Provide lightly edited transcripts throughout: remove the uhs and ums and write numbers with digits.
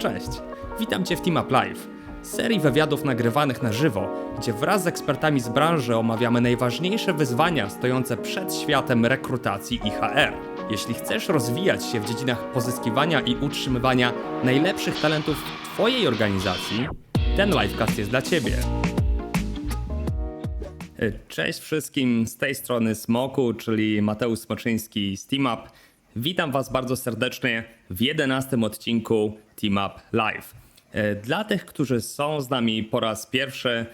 Cześć, witam Cię w Team Up Live, serii wywiadów nagrywanych na żywo, gdzie wraz z ekspertami z branży omawiamy najważniejsze wyzwania stojące przed światem rekrutacji i HR. Jeśli chcesz rozwijać się w dziedzinach pozyskiwania i utrzymywania najlepszych talentów w Twojej organizacji, ten livecast jest dla Ciebie. Cześć wszystkim, z tej strony Smoku, czyli Mateusz Smoczyński z Team Up. Witam Was bardzo serdecznie w 11 odcinku Team Up Live. Dla tych, którzy są z nami po raz pierwszy,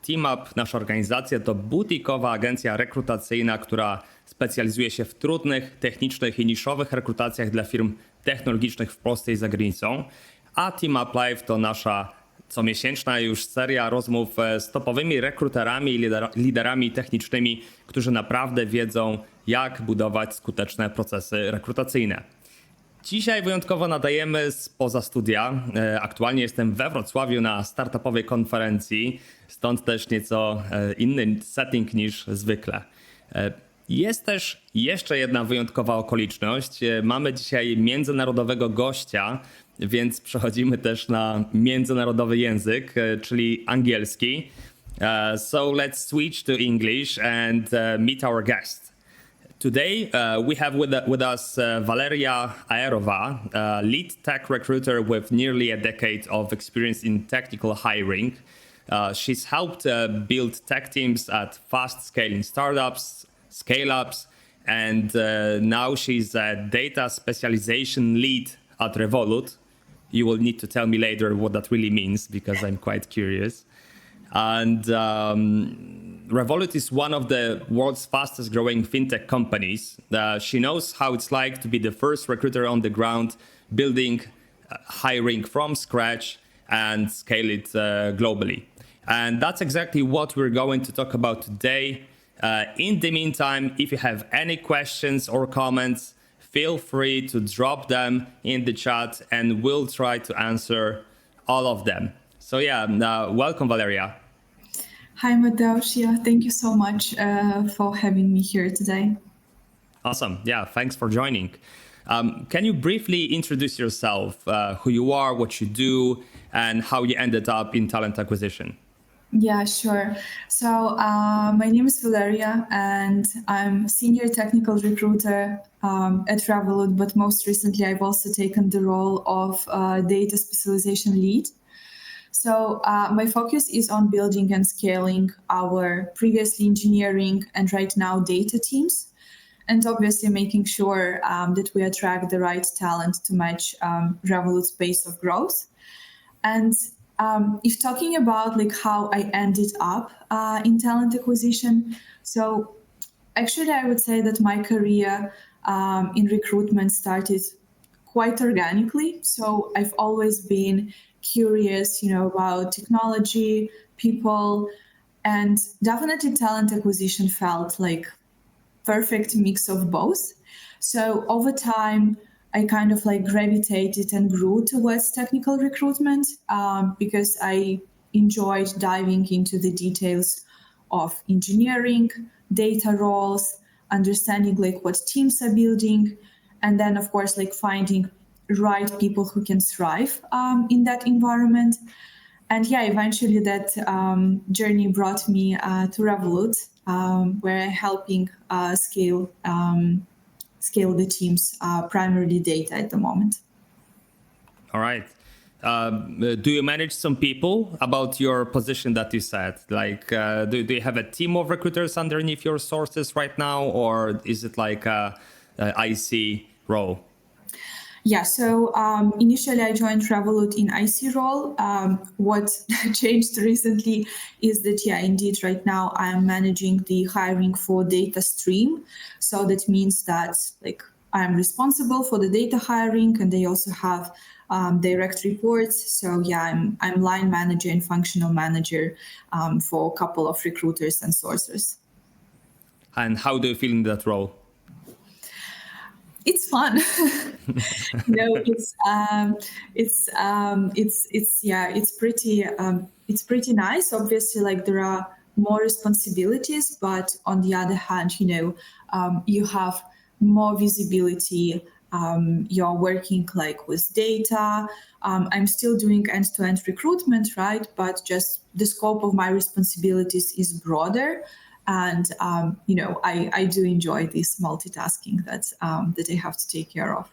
Team Up, nasza organizacja, to butikowa agencja rekrutacyjna, która specjalizuje się w trudnych, technicznych i niszowych rekrutacjach dla firm technologicznych w Polsce i za granicą. A Team Up Live to nasza comiesięczna już seria rozmów z topowymi rekruterami i liderami technicznymi, którzy naprawdę wiedzą, jak budować skuteczne procesy rekrutacyjne. Dzisiaj wyjątkowo nadajemy spoza studia. Aktualnie jestem we Wrocławiu na startupowej konferencji, stąd też nieco inny setting niż zwykle. Jest też jeszcze jedna wyjątkowa okoliczność. Mamy dzisiaj międzynarodowego gościa, więc przechodzimy też na międzynarodowy język, czyli angielski. So let's switch to English and meet our guest. Today we have with us Valeryią Aerową, lead tech recruiter with nearly a decade of experience in technical hiring. She's helped build tech teams at fast scaling startups, scale-ups, and now she's a data specialization lead at Revolut. You will need to tell me later what that really means because I'm quite curious. And Revolut is one of the world's fastest growing fintech companies. She knows how it's like to be the first recruiter on the ground, building, hiring from scratch and scale it globally. And that's exactly what we're going to talk about today. In the meantime, if you have any questions or comments, feel free to drop them in the chat and we'll try to answer all of them. So welcome Valeryią. Hi Mateusz, thank you so much for having me here today. Awesome, thanks for joining. Can you briefly introduce yourself, who you are, what you do, and how you ended up in talent acquisition? Yeah, sure. So my name is Valeryią and I'm senior technical recruiter at Revolut, but most recently I've also taken the role of data specialization lead. So my focus is on building and scaling our previously engineering and right now data teams, and obviously making sure that we attract the right talent to match Revolut's pace of growth. And if talking about like how I ended up in talent acquisition, so actually I would say that my career in recruitment started quite organically. So I've always been curious, about technology, people, and definitely talent acquisition felt like perfect mix of both. So over time, I kind of like gravitated and grew towards technical recruitment because I enjoyed diving into the details of engineering, data roles, understanding like what teams are building, and then of course like finding right people who can thrive in that environment. And eventually that journey brought me to Revolut, where I'm helping scale the teams, primarily data at the moment. All right. Do you manage some people about your position that you said? Like, do you have a team of recruiters underneath your sources right now, or is it like a IC role? Yeah, so initially I joined Revolut in IC role. What changed recently is that, indeed, right now I am managing the hiring for data stream. So that means that like I'm responsible for the data hiring, and they also have direct reports. So I'm line manager and functional manager for a couple of recruiters and sourcers. And how do you feel in that role? It's fun. It's pretty nice. Obviously, like there are more responsibilities, but on the other hand, you have more visibility you're working like with data. I'm still doing end-to-end recruitment, right? But just the scope of my responsibilities is broader. And, I do enjoy this multitasking that I have to take care of.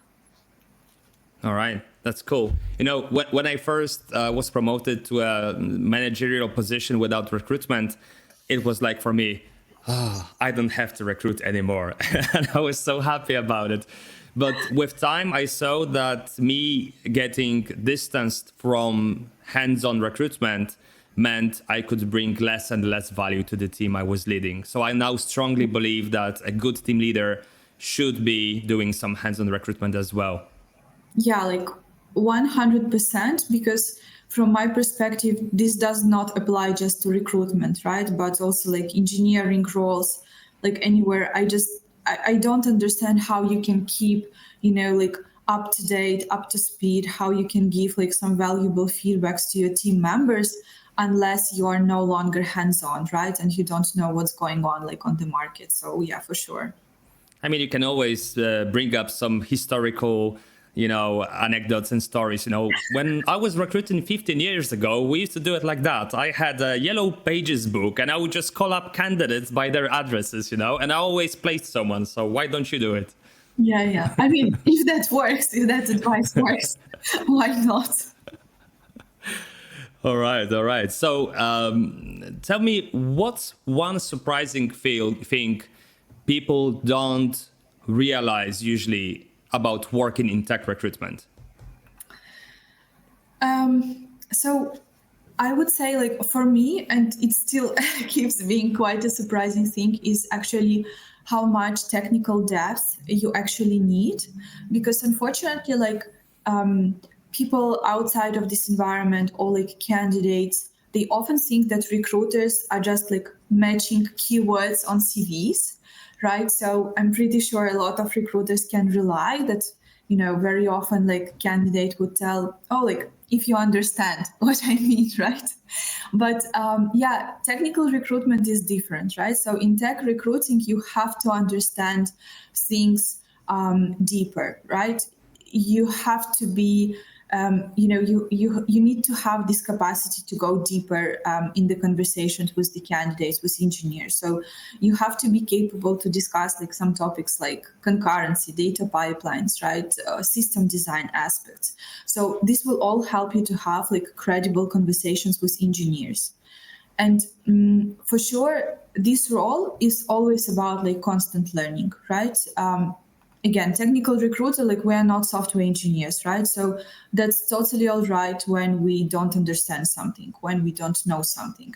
All right, that's cool. When I first was promoted to a managerial position without recruitment, it was like for me, I don't have to recruit anymore. And I was so happy about it. But with time, I saw that me getting distanced from hands-on recruitment meant I could bring less and less value to the team I was leading. So I now strongly believe that a good team leader should be doing some hands-on recruitment as well. Yeah, like 100%, because from my perspective, this does not apply just to recruitment, right? But also like engineering roles, like anywhere. I don't understand how you can keep, like up to date, up to speed, how you can give like some valuable feedbacks to your team members unless you are no longer hands-on, right? And you don't know what's going on like on the market. So yeah, for sure. I mean, you can always bring up some historical anecdotes and stories. When I was recruiting 15 years ago, we used to do it like that. I had a yellow pages book and I would just call up candidates by their addresses, and I always placed someone. So why don't you do it? Yeah. I mean, if that works, if that advice works, why not? All right. So tell me, what's one surprising thing people don't realize usually about working in tech recruitment? So I would say, like, for me, and it still keeps being quite a surprising thing, is actually how much technical depth you actually need. Because unfortunately, like, people outside of this environment or like candidates, they often think that recruiters are just like matching keywords on CVs. Right. So I'm pretty sure a lot of recruiters can rely that, very often like candidate would tell, oh, like, if you understand what I mean, right? But technical recruitment is different, right? So in tech recruiting, you have to understand things deeper, right? You have to be you need to have this capacity to go deeper in the conversations with the candidates, with engineers. So you have to be capable to discuss like some topics like concurrency, data pipelines, right? System design aspects. So this will all help you to have like credible conversations with engineers. And for sure, this role is always about like constant learning, right? Again, technical recruiter, like we are not software engineers, right? So that's totally all right when we don't understand something, when we don't know something,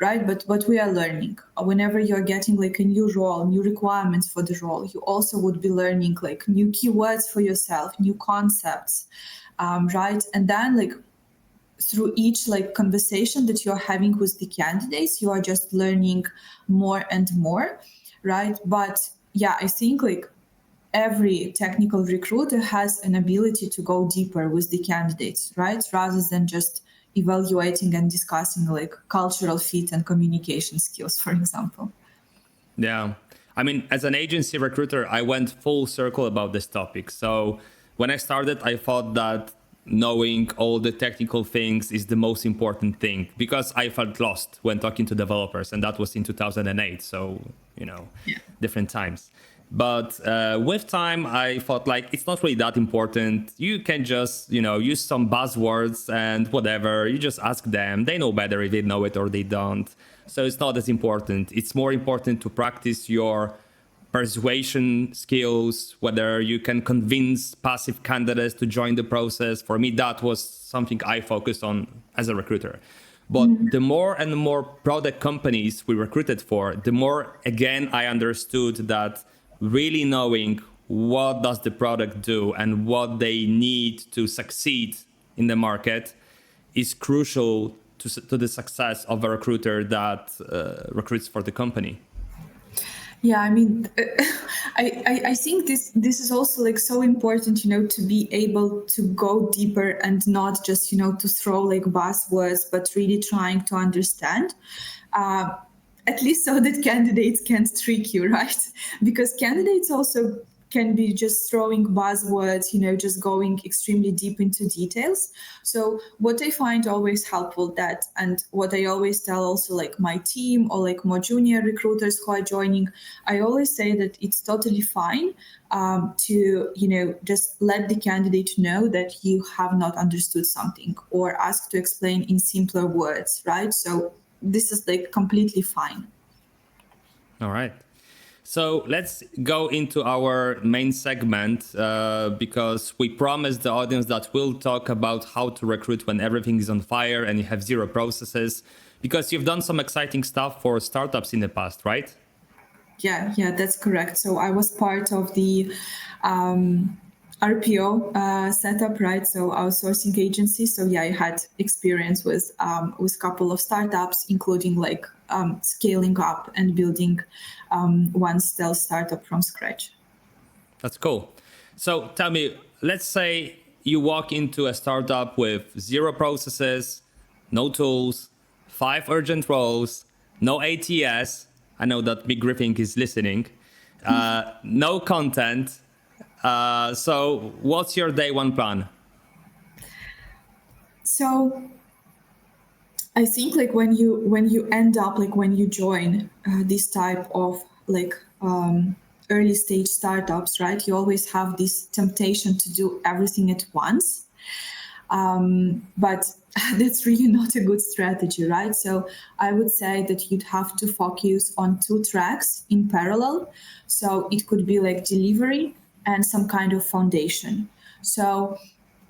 right? But we are learning. Whenever you're getting like a new role, new requirements for the role, you also would be learning like new keywords for yourself, new concepts, right? And then like through each like conversation that you're having with the candidates, you are just learning more and more, right? But yeah, I think like every technical recruiter has an ability to go deeper with the candidates, right? Rather than just evaluating and discussing like cultural fit and communication skills, for example. Yeah. I mean, as an agency recruiter, I went full circle about this topic. So when I started, I thought that knowing all the technical things is the most important thing because I felt lost when talking to developers. And that was in 2008. So, different times. But with time, I thought like it's not really that important. You can just, use some buzzwords and whatever. You just ask them. They know better if they know it or they don't. So it's not as important. It's more important to practice your persuasion skills, whether you can convince passive candidates to join the process. For me, that was something I focused on as a recruiter. But the more and more product companies we recruited for, the more, again, I understood that really knowing what does the product do and what they need to succeed in the market is crucial to the success of a recruiter that recruits for the company. Yeah, I mean, I think this is also like so important, to be able to go deeper and not just, to throw like buzzwords, but really trying to understand. At least so that candidates can't trick you, right? Because candidates also can be just throwing buzzwords, just going extremely deep into details. So what I find always helpful and what I always tell also like my team or like more junior recruiters who are joining, I always say that it's totally fine to, just let the candidate know that you have not understood something or ask to explain in simpler words, right? So this is like completely fine. All right. So let's go into our main segment because we promised the audience that we'll talk about how to recruit when everything is on fire and you have zero processes, because you've done some exciting stuff for startups in the past, right? Yeah, that's correct. So I was part of the RPO setup, right? So outsourcing agency. So yeah, I had experience with a couple of startups, including like scaling up and building one stealth startup from scratch. That's cool. So tell me, let's say you walk into a startup with zero processes, no tools, 5 urgent roles, no ATS. I know that Big Griffin is listening. No content. So what's your day one plan? So I think like when you end up, like when you join this type of like early stage startups, right, you always have this temptation to do everything at once. But that's really not a good strategy, right? So I would say that you'd have to focus on 2 tracks in parallel. So it could be like delivery and some kind of foundation. So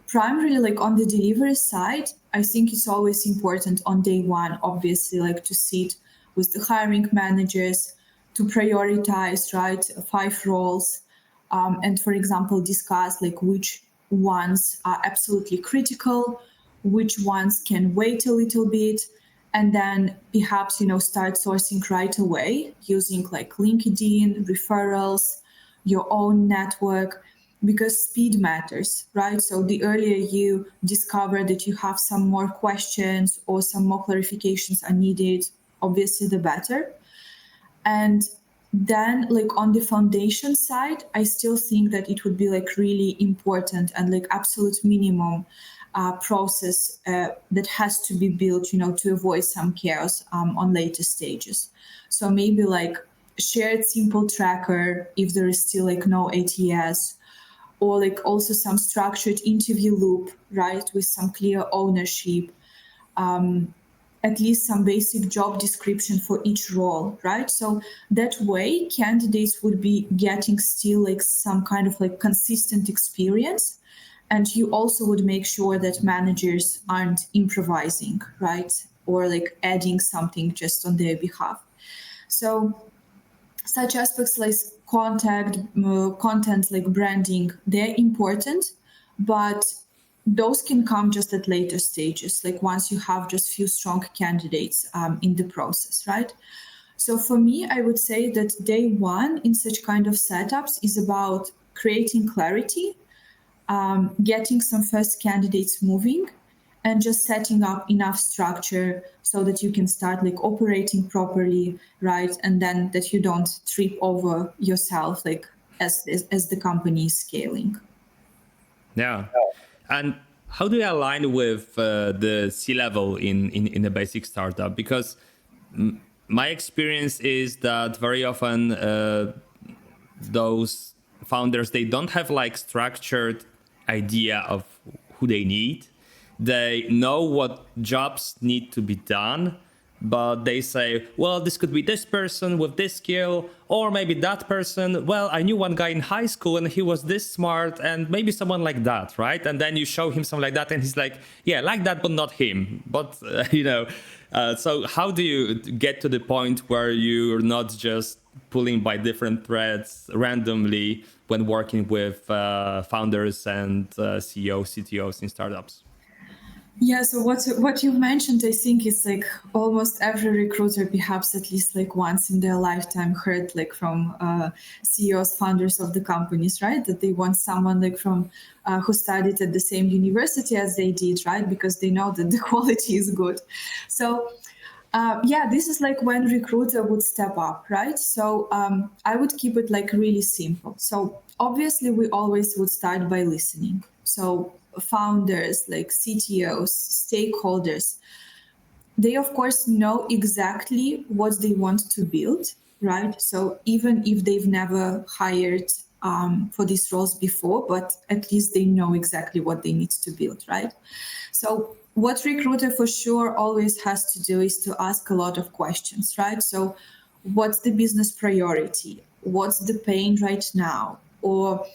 primarily like on the delivery side, I think it's always important on day one, obviously, like to sit with the hiring managers to prioritize, right, 5 roles. And for example, discuss like which ones are absolutely critical, which ones can wait a little bit, and then perhaps, start sourcing right away using like LinkedIn, referrals, your own network, because speed matters, right? So the earlier you discover that you have some more questions or some more clarifications are needed, obviously the better. And then like on the foundation side, I still think that it would be like really important and like absolute minimum process that has to be built, to avoid some chaos on later stages. So maybe like shared simple tracker if there is still like no ATS, or like also some structured interview loop, right, with some clear ownership, at least some basic job description for each role, right? So that way candidates would be getting still like some kind of like consistent experience. And you also would make sure that managers aren't improvising, right? Or like adding something just on their behalf. So such aspects like content like branding, they're important, but those can come just at later stages, like once you have just few strong candidates in the process, right? So for me, I would say that day one in such kind of setups is about creating clarity, getting some first candidates moving, and just setting up enough structure so that you can start like operating properly, right? And then that you don't trip over yourself, like as the company is scaling. Yeah. And how do you align with the C-level in a basic startup? Because my experience is that very often those founders, they don't have like structured idea of who they need. They know what jobs need to be done, but they say, well, this could be this person with this skill, or maybe that person. Well, I knew one guy in high school and he was this smart, and maybe someone like that, right? And then you show him something like that and he's like, yeah, like that, but not him. But, so how do you get to the point where you're not just pulling by different threads randomly when working with founders and CEOs, CTOs in startups? Yeah, so what you mentioned, I think is like almost every recruiter, perhaps at least like once in their lifetime, heard like from CEOs, founders of the companies, right? That they want someone like from who studied at the same university as they did, right? Because they know that the quality is good. So Yeah, this is like when recruiter would step up, right? So I would keep it like really simple. So obviously we always would start by listening. So founders, like CTOs, stakeholders, they of course know exactly what they want to build, right? So even if they've never hired for these roles before, but at least they know exactly what they need to build, right? So what recruiter for sure always has to do is to ask a lot of questions, right? So what's the business priority? What's the pain right now? Or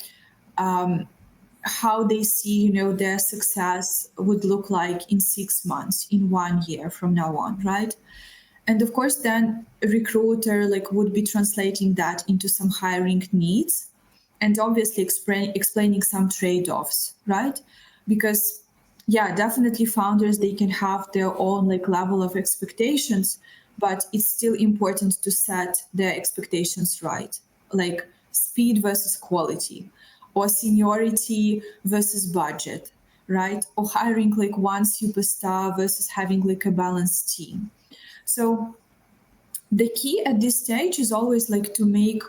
how they see, their success would look like in 6 months, in 1 year from now on, right? And of course, then a recruiter like would be translating that into some hiring needs, and obviously explaining some trade-offs, right? Because yeah, definitely founders, they can have their own like level of expectations, but it's still important to set their expectations right, like speed versus quality, or seniority versus budget, right? Or hiring like one superstar versus having like a balanced team. So the key at this stage is always like to make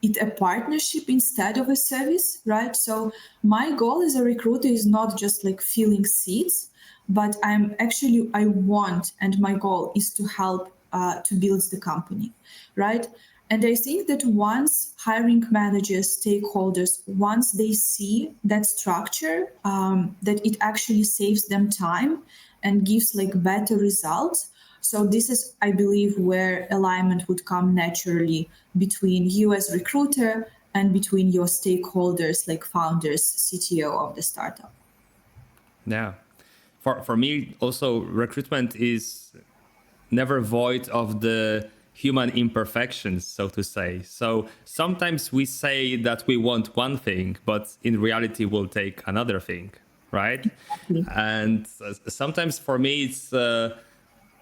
it a partnership instead of a service, right? So my goal as a recruiter is not just like filling seats, but I want, and my goal is to help to build the company, right? And I think that once hiring managers, stakeholders, once they see that structure, that it actually saves them time and gives like better results. So this is, I believe, where alignment would come naturally between you as recruiter and between your stakeholders, like founders, CTO of the startup. Yeah. For me, also, recruitment is never void of the human imperfections, so to say. So sometimes we say that we want one thing, but in reality, we'll take another thing, right? Exactly. And sometimes for me, it's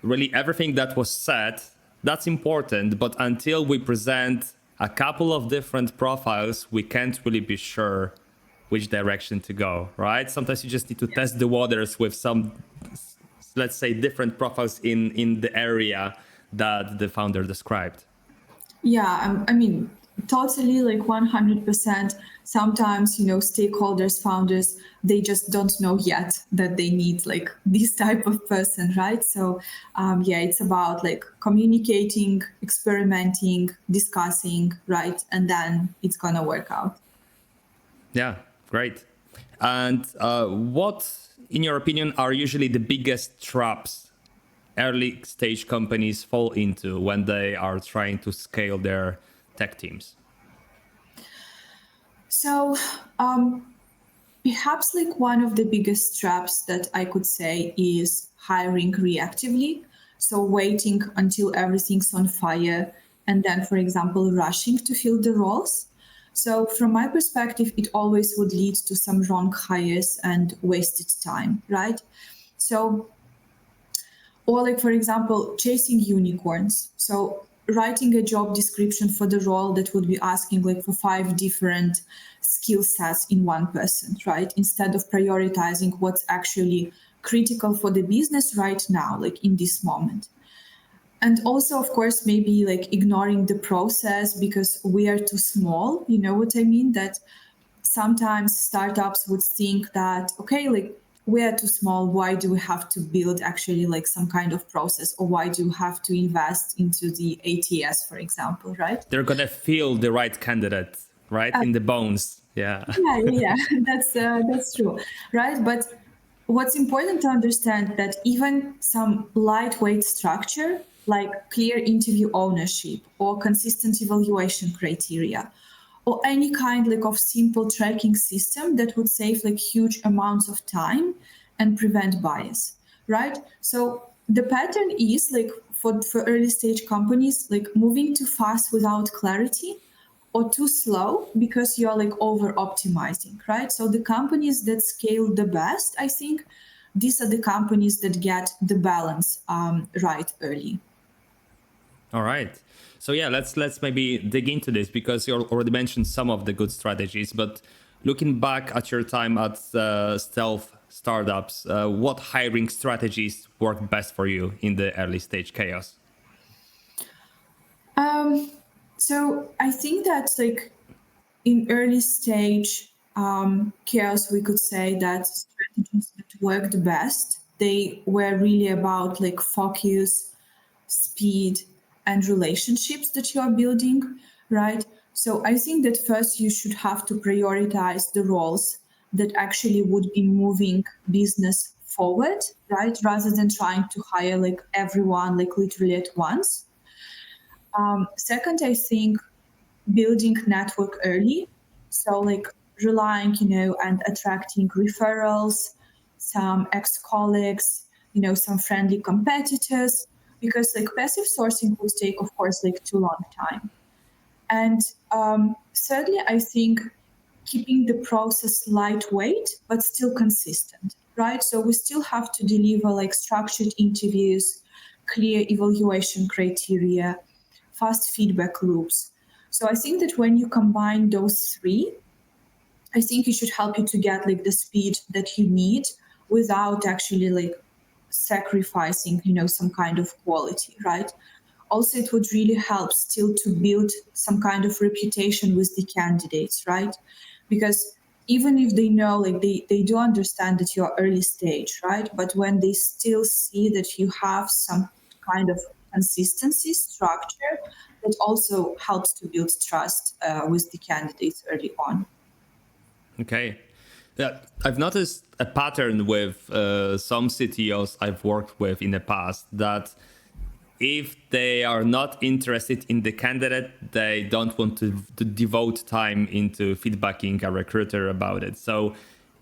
really everything that was said, that's important. But until we present a couple of different profiles, we can't really be sure which direction to go, right? Sometimes you just need to test the waters with some, let's say, different profiles in the area that the founder described. Yeah, I mean, totally like 100%. Sometimes, stakeholders, founders, they just don't know yet that they need like this type of person, right? So, yeah, it's about like communicating, experimenting, discussing, right? And then it's gonna work out. Yeah, great. And what, in your opinion, are usually the biggest traps early stage companies fall into when they are trying to scale their tech teams? So, perhaps like one of the biggest traps that I could say is hiring reactively. So, waiting until everything's on fire and then, for example, rushing to fill the roles. So, from my perspective, it always would lead to some wrong hires and wasted time, right? So, or like, for example, chasing unicorns. So writing a job description for the role that would be asking like for 5 different skill sets in one person, right? Instead of prioritizing what's actually critical for the business right now, like in this moment. And also, of course, maybe like ignoring the process because we are too small. You know what I mean? That sometimes startups would think that, okay, like we are too small. Why do we have to build actually like some kind of process, or why do we have to invest into the ATS, for example, right? They're gonna feel the right candidate, right, in the bones. Yeah. Yeah, that's true, right? But what's important to understand that even some lightweight structure, like clear interview ownership or consistent evaluation criteria, or any kind like of simple tracking system that would save like huge amounts of time and prevent bias, right? So the pattern is like for early stage companies, like moving too fast without clarity, or too slow because you're like over optimizing, right? So the companies that scale the best, I think, these are the companies that get the balance right early. All right. So yeah, let's maybe dig into this because you already mentioned some of the good strategies, but looking back at your time at stealth startups, what hiring strategies work best for you in the early stage chaos? So I think that like in early stage chaos, we could say that strategies that worked best, they were really about like focus, speed, and relationships that you are building, right? So I think that first you should have to prioritize the roles that actually would be moving business forward, right? Rather than trying to hire like everyone like literally at once. Second, I think building network early. So like relying, and attracting referrals, some ex-colleagues, some friendly competitors, because like passive sourcing would take, of course, like too long time. And thirdly, I think keeping the process lightweight, but still consistent, right? So we still have to deliver like structured interviews, clear evaluation criteria, fast feedback loops. So I think that when you combine those three, I think it should help you to get like the speed that you need without actually like sacrificing, some kind of quality, right? Also, it would really help still to build some kind of reputation with the candidates, right? Because even if they know, like they do understand that you're early stage, right? But when they still see that you have some kind of consistency structure, that also helps to build trust with the candidates early on. Okay. Yeah, I've noticed a pattern with some CTOs I've worked with in the past that if they are not interested in the candidate, they don't want to devote time into feedbacking a recruiter about it. So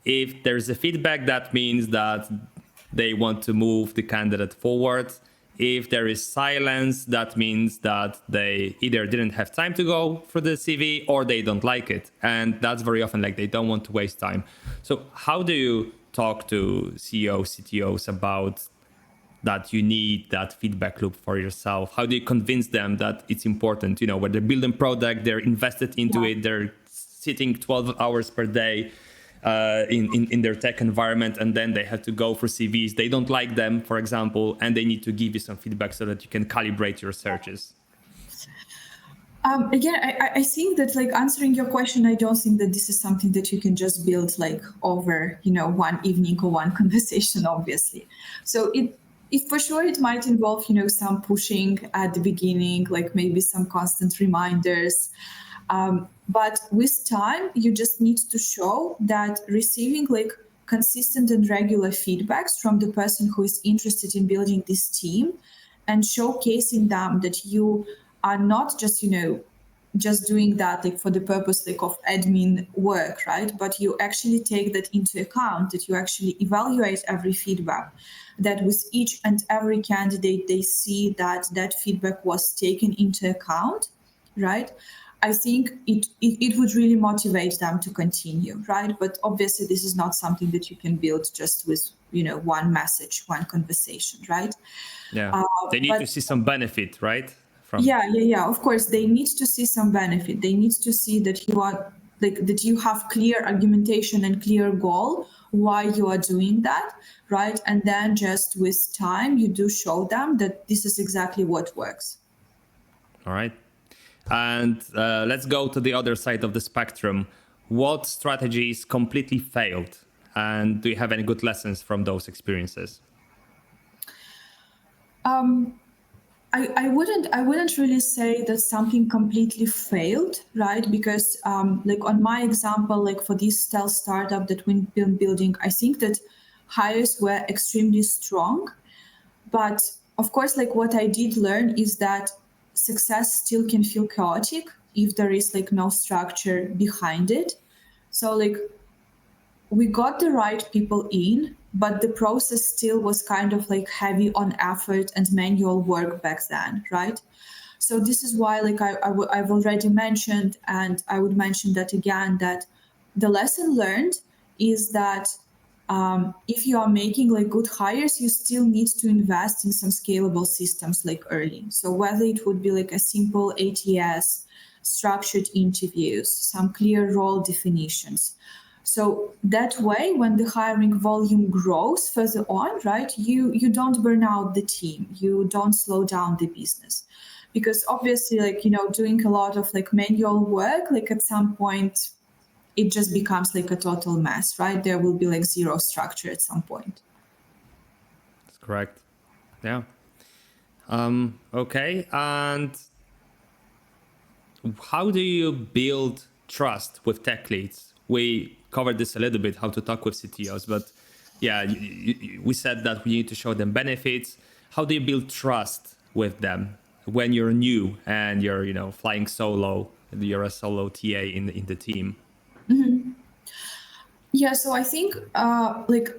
if there's a feedback, that means that they want to move the candidate forward. If there is silence, that means that they either didn't have time to go for the CV or they don't like it. And that's very often like they don't want to waste time. So how do you talk to CEOs, CTOs about that you need that feedback loop for yourself? How do you convince them that it's important? When they're building product, they're invested into it, they're sitting 12 hours per day in their tech environment, and then they have to go for CVs. They don't like them, for example, and they need to give you some feedback so that you can calibrate your searches. Again, I think that like answering your question, I don't think that this is something that you can just build like over, one evening or one conversation, obviously. So it for sure it might involve, some pushing at the beginning, like maybe some constant reminders. But with time, you just need to show that receiving like consistent and regular feedbacks from the person who is interested in building this team and showcasing them that you are not just, just doing that like for the purpose like of admin work, right? But you actually take that into account, that you actually evaluate every feedback, that with each and every candidate, they see that that feedback was taken into account, right? I think it would really motivate them to continue, right? But obviously, this is not something that you can build just with, one message, one conversation, right? Yeah, they need to see some benefit, right? Yeah. Of course, they need to see some benefit. They need to see that you are like that you have clear argumentation and clear goal why you are doing that, right? And then just with time, you do show them that this is exactly what works. All right. And let's go to the other side of the spectrum. What strategies completely failed? And do you have any good lessons from those experiences? I wouldn't really say that something completely failed, right? Because like on my example, like for this stealth startup that we've been building, I think that hires were extremely strong. But of course, like what I did learn is that success still can feel chaotic if there is like no structure behind it. So like we got the right people in, but the process still was kind of like heavy on effort and manual work back then, right? So this is why like I've already mentioned, and I would mention that again, that the lesson learned is that if you are making like good hires, you still need to invest in some scalable systems like early. So whether it would be like a simple ATS, structured interviews, some clear role definitions, So that way, when the hiring volume grows further on, right, you don't burn out the team, you don't slow down the business. Because obviously, like, doing a lot of like manual work, like at some point, it just becomes like a total mess, right? There will be like zero structure at some point. That's correct. Yeah. Okay. And how do you build trust with tech leads? We covered this a little bit, how to talk with CTOs, but yeah, we said that we need to show them benefits. How do you build trust with them when you're new and you're, flying solo? You're a solo TA in the team. Yeah, so I think like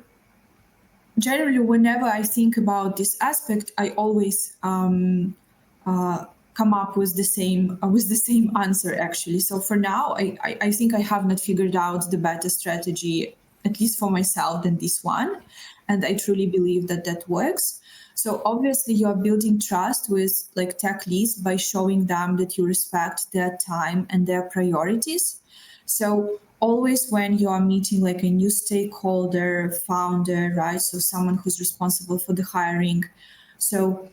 generally, whenever I think about this aspect, I always come up with the same answer actually. So for now, I think I have not figured out the better strategy, at least for myself, than this one, and I truly believe that that works. So obviously, you are building trust with like tech leads by showing them that you respect their time and their priorities. So always when you are meeting like a new stakeholder, founder, right? So someone who's responsible for the hiring. So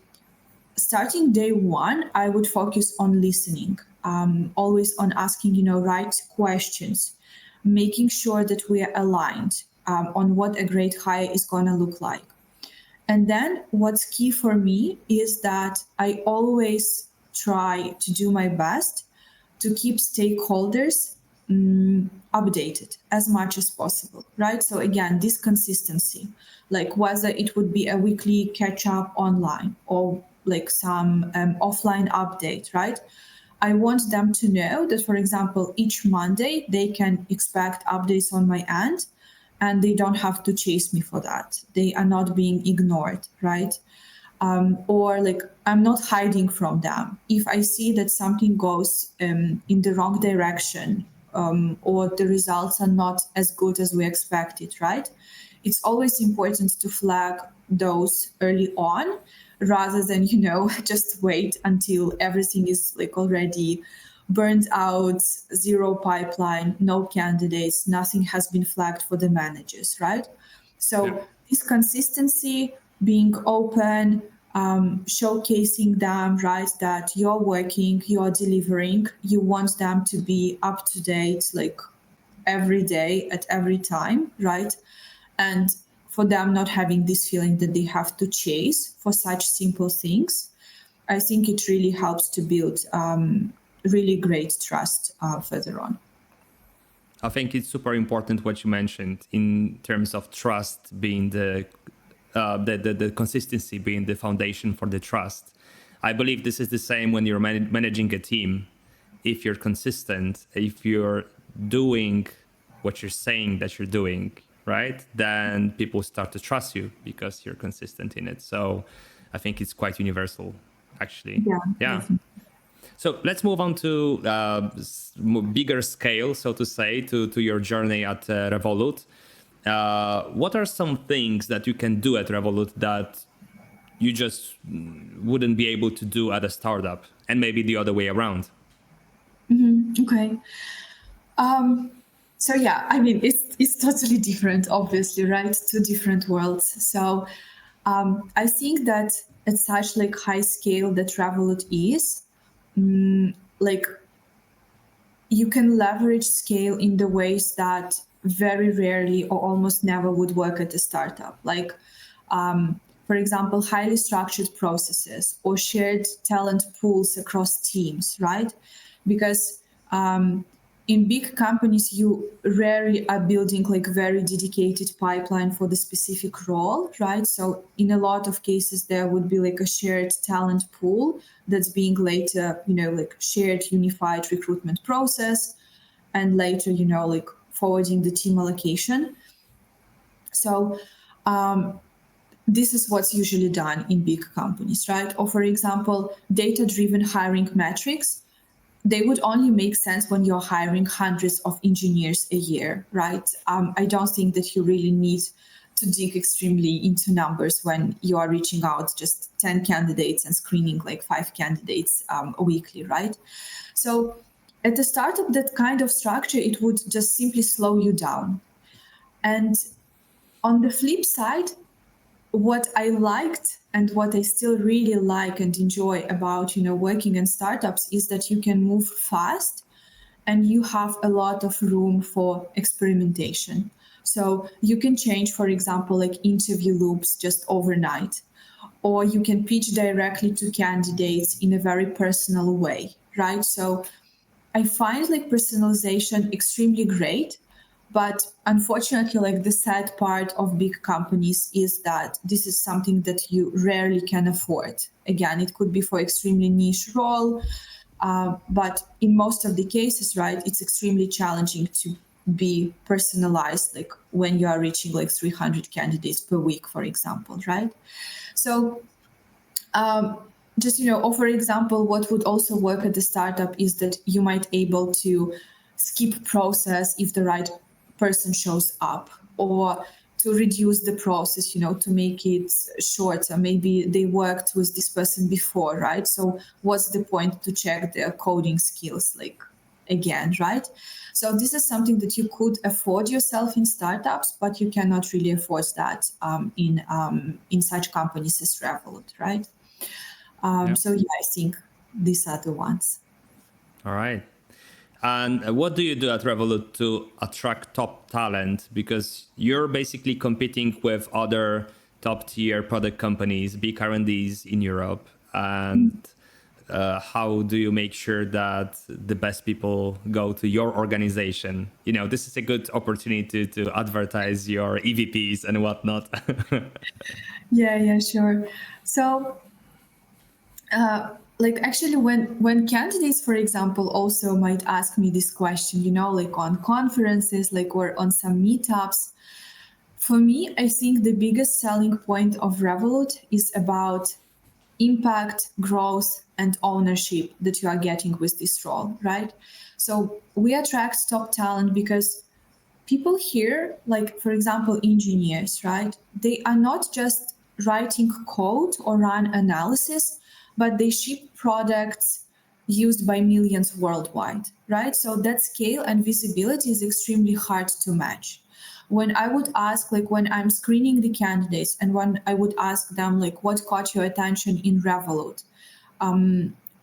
starting day one, I would focus on listening, always on asking, right questions, making sure that we are aligned on what a great hire is going to look like. And then what's key for me is that I always try to do my best to keep stakeholders updated as much as possible, right? So again, this consistency, like whether it would be a weekly catch up online or like some offline update, right? I want them to know that, for example, each Monday they can expect updates on my end and they don't have to chase me for that. They are not being ignored, right? Or like I'm not hiding from them. If I see that something goes in the wrong direction, or the results are not as good as we expected, right? It's always important to flag those early on rather than, just wait until everything is like already burned out, zero pipeline, no candidates, nothing has been flagged for the managers, right? So this consistency, being open, showcasing them, right, that you're working, you're delivering, you want them to be up to date, like every day at every time, right? And for them not having this feeling that they have to chase for such simple things, I think it really helps to build really great trust further on. I think it's super important what you mentioned in terms of trust being the consistency being the foundation for the trust. I believe this is the same when you're managing a team. If you're consistent, if you're doing what you're saying that you're doing, right, then people start to trust you because you're consistent in it. So I think it's quite universal, actually. Yeah. So let's move on to bigger scale, so to say, to your journey at Revolut. What are some things that you can do at Revolut that you just wouldn't be able to do at a startup, and maybe the other way around? Okay. So yeah, I mean, it's totally different, obviously, right? Two different worlds. So I think that at such like high scale that Revolut is, like you can leverage scale in the ways that very rarely or almost never would work at a startup. Like, for example, highly structured processes or shared talent pools across teams, right? Because in big companies, you rarely are building like very dedicated pipeline for the specific role, right? So in a lot of cases, there would be like a shared talent pool that's being later, like shared unified recruitment process and later, like forwarding the team allocation. So this is what's usually done in big companies, right? Or for example, data-driven hiring metrics, they would only make sense when you're hiring hundreds of engineers a year, right? I don't think that you really need to dig extremely into numbers when you are reaching out just 10 candidates and screening like 5 candidates weekly, right? So at a startup, that kind of structure, it would just simply slow you down. And on the flip side, what I liked and what I still really like and enjoy about, working in startups is that you can move fast and you have a lot of room for experimentation. So you can change, for example, like interview loops just overnight, or you can pitch directly to candidates in a very personal way, right? So I find like personalization extremely great, but unfortunately, like the sad part of big companies is that this is something that you rarely can afford. Again, it could be for extremely niche role, but in most of the cases, right, it's extremely challenging to be personalized, like when you are reaching like 300 candidates per week, for example, right? So just, or for example, what would also work at the startup is that you might able to skip process if the right person shows up, or to reduce the process, to make it shorter. Maybe they worked with this person before, right? So what's the point to check their coding skills like again, right? So this is something that you could afford yourself in startups, but you cannot really afford that in such companies as Revolut, right? So yeah, I think these are the ones. All right. And what do you do at Revolut to attract top talent? Because you're basically competing with other top tier product companies, big R&Ds in Europe. And how do you make sure that the best people go to your organization? This is a good opportunity to advertise your EVPs and whatnot. Yeah, sure. So like actually when candidates, for example, also might ask me this question, like on conferences, like or on some meetups, for me, I think the biggest selling point of Revolut is about impact, growth, and ownership that you are getting with this role, right? So we attract top talent because people here, like for example, engineers, right? They are not just writing code or run analysis, but they ship products used by millions worldwide, right? So that scale and visibility is extremely hard to match. When I would ask, like when I'm screening the candidates and when I would ask them, like, what caught your attention in Revolut?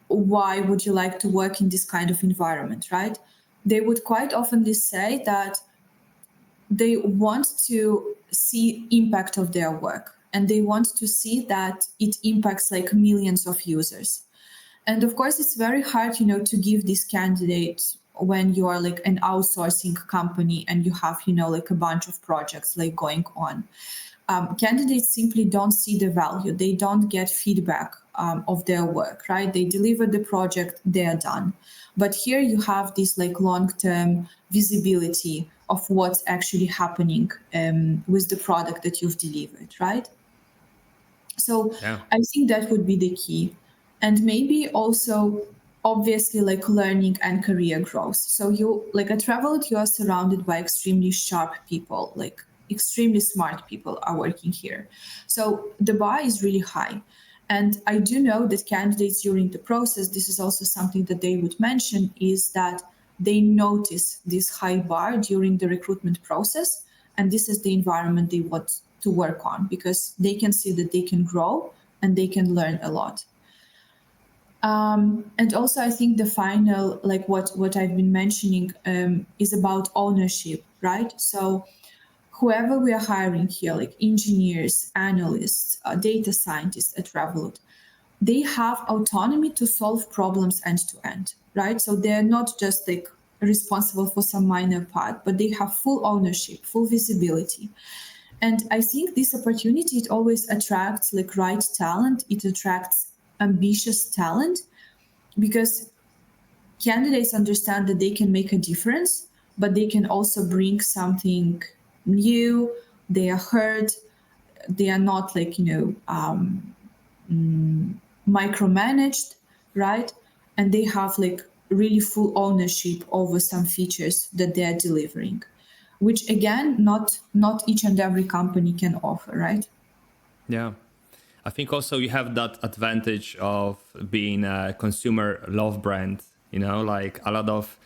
Why would you like to work in this kind of environment, right? They would quite often say that they want to see impact of their work and they want to see that it impacts like millions of users. And of course, it's very hard, to give this candidate when you are like an outsourcing company and you have, like a bunch of projects like going on. Candidates simply don't see the value. They don't get feedback of their work, right? They deliver the project, they're done. But here you have this like long-term visibility of what's actually happening with the product that you've delivered, right? So Yeah. I think that would be the key. And maybe also obviously like learning and career growth. So you like at Revolut, you are surrounded by extremely sharp people, like extremely smart people are working here. So the bar is really high. And I do know that candidates during the process, this is also something that they would mention, is that they notice this high bar during the recruitment process. And this is the environment they want to work on because they can see that they can grow and they can learn a lot. And also, I think the final, like what I've been mentioning, is about ownership, right? So whoever we are hiring here, like engineers, analysts, data scientists at Revolut, they have autonomy to solve problems end to end, right? So they're not just like responsible for some minor part, but they have full ownership, full visibility. And I think this opportunity, it always attracts like right talent. It attracts ambitious talent because candidates understand that they can make a difference, but they can also bring something new. They are heard. They are not like, micromanaged, right? And they have like really full ownership over some features that they are delivering, which again, not each and every company can offer, right? Yeah. I think also you have that advantage of being a consumer love brand Like a lot of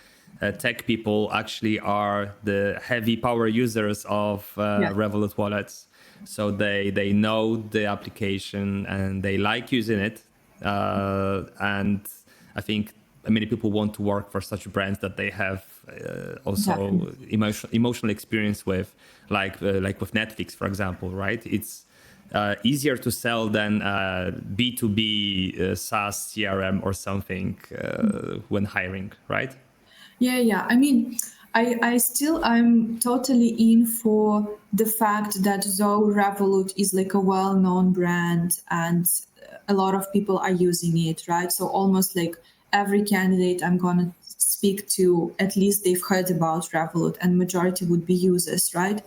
tech people actually are the heavy power users of Revolut wallets. So they know the application and they like using it. And I think many people want to work for such brands that they have also emotional experience with, like with Netflix, for example, right? It's easier to sell than B2B SaaS CRM or something when hiring, right? Yeah. I mean, I'm totally in for the fact that though Revolut is like a well-known brand and a lot of people are using it, right? So almost like every candidate I'm gonna speak to, at least they've heard about Revolut, and majority would be users, right?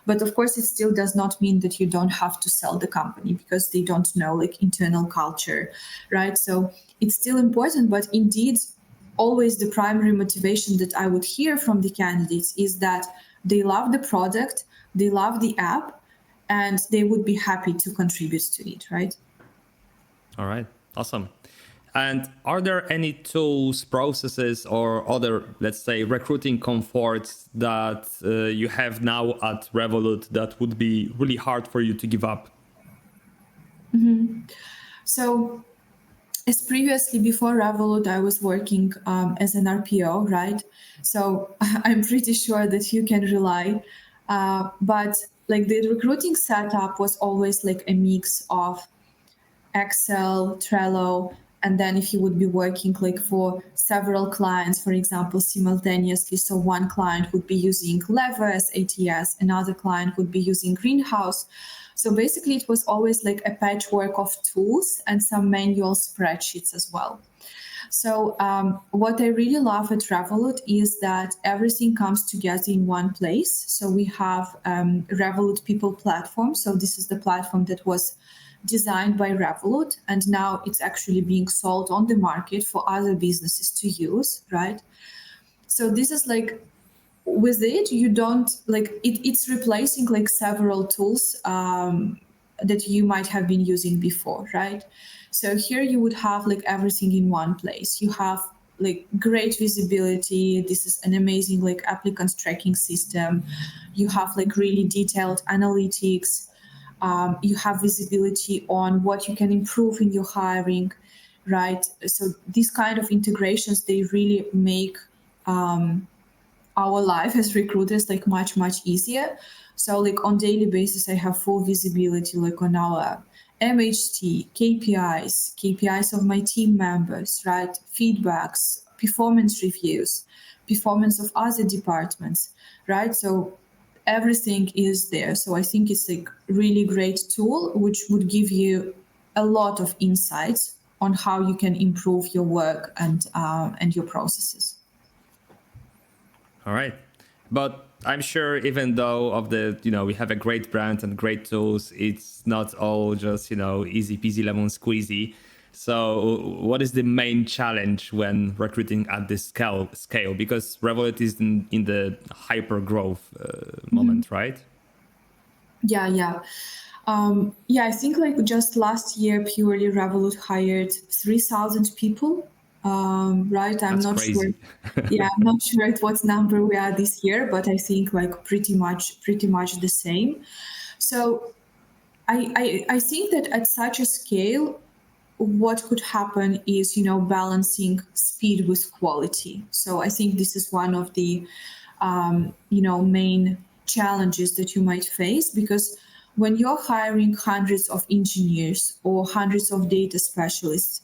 But of course, it still does not mean that you don't have to sell the company because they don't know like internal culture, right? So it's still important, but indeed, always the primary motivation that I would hear from the candidates is that they love the product, they love the app, and they would be happy to contribute to it, right? All right, awesome. And are there any tools, processes, or other, let's say, recruiting comforts that you have now at Revolut that would be really hard for you to give up? So, as previously before Revolut, I was working as an RPO, right? So I'm pretty sure that you can rely. But like the recruiting setup was always like a mix of Excel, Trello, and then if you would be working like for several clients, for example, simultaneously, so one client would be using Lever as ATS, another client would be using Greenhouse. So basically, it was always like a patchwork of tools and some manual spreadsheets as well. So what I really love at Revolut is that everything comes together in one place. So we have Revolut People Platform. So this is the platform that was designed by Revolut, and now it's actually being sold on the market for other businesses to use, right? So this is like, with it, you don't like it's replacing like several tools that you might have been using before, right? So here you would have like everything in one place. You have like great visibility. This is an amazing like applicant tracking system. You have like really detailed analytics. You have visibility on what you can improve in your hiring, right? So these kind of integrations, they really make our life as recruiters like much easier. So like on daily basis, I have full visibility like on our MHT, KPIs of my team members, right? Feedbacks, performance reviews, performance of other departments, right? So everything is there. So I think it's like really great tool, which would give you a lot of insights on how you can improve your work and your processes. All right. But I'm sure even though of the, we have a great brand and great tools, it's not all just, easy peasy lemon squeezy. So what is the main challenge when recruiting at this scale? Because Revolut is in the hyper growth moment, right? Yeah. I think like just last year, purely Revolut hired 3,000 people. Right? That's crazy. Sure. Yeah, I'm not sure at what number we are this year, but I think like pretty much the same. So I think that at such a scale, what could happen is, balancing speed with quality. So I think this is one of the, main challenges that you might face, because when you're hiring hundreds of engineers or hundreds of data specialists,